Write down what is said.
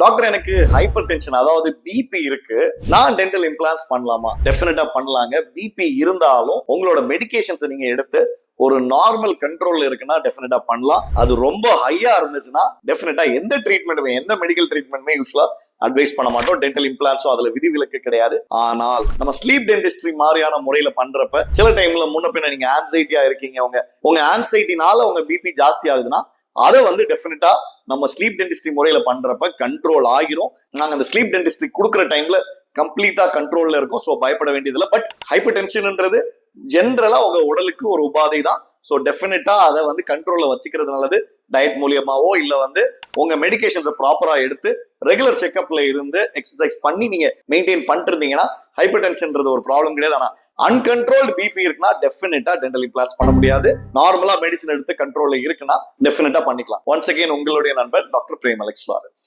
Doctor எனக்கு hyper tension அதாவது BP இருக்கு, நான் டென்டல் இம்ப்ளான்ஸ் பண்ணலாமா? டெஃபினட்டா பண்ணலாங்க. பிபி இருந்தாலும் உங்களோட மெடிகேஷன்ஸ் நீங்க எடுத்து ஒரு நார்மல் கண்ட்ரோல்ல இருக்குன்னா டெஃபினட்டா பண்ணலாம். அது ரொம்ப ஹையா இருந்துச்சுன்னா டெஃபினட்டா எந்த ட்ரீட்மெண்ட்டுமே எந்த மெடிக்கல் ட்ரீட்மெண்ட்டுமே யூஸ்வலா அட்வைஸ் பண்ண மாட்டோம். டென்டல் இம்ப்ளான்ஸும் அதுல விதிவிலக்கு கிடையாது. ஆனால் நம்ம ஸ்லீப் டென்டிஸ்ட்ரி மாதிரியான முறையில பண்றப்ப சில டைம்ல முன்ன பின்ன நீங்க ஆன்சைட்டியா இருக்கீங்க, உங்க ஆன்சைட்டினால உங்க பிபி ஜாஸ்தி ஆகுதுன்னா அதை டெஃபினட்டா நம்ம ஸ்லீப் டென்டிஸ்ட்ரி முறையில பண்றப்ப கண்ட்ரோல் ஆகிரும். நாங்க அந்த ஸ்லீப் டென்டிஸ்ட்ரி கொடுக்குற டைம்ல கம்ப்ளீட்டா கண்ட்ரோல்ல இருக்கும். ஸோ பயப்பட வேண்டியதில்லை. பட் ஹைப்பர் டென்ஷன்ன்றது ஜென்ரலா உங்க உடலுக்கு ஒரு உபாதை தான். ஸோ டெஃபினட்டா அதை கண்ட்ரோல்ல வச்சுக்கிறது நல்லது. டயட் மூலியமாவோ இல்ல உங்க மெடிகேஷன்ஸை ப்ராப்பரா எடுத்து ரெகுலர் செக்அப்ல இருந்து எக்ஸசைஸ் பண்ணி நீங்க மெயின்டைன் பண்ணிட்டு இருந்தீங்கன்னா ஹைப்பர் டென்ஷன்ன்றது ஒரு ப்ராப்ளம் கிடையாது. ஆனா அன்கண்ட்ரோல்டு பிபி இருக்குன்னா டெஃபினட்டா டென்டல் இம்ப்ளான்ஸ் பண்ண முடியாது. நார்மலா மெடிசன் எடுத்து கண்ட்ரோல்ல இருக்குன்னா டெஃபினட்டா பண்ணிக்கலாம். ஒன்ஸ் அகைன் உங்களுடைய நண்பர் டாக்டர் பிரேம் அலெக்ஸ் லாரன்ஸ்.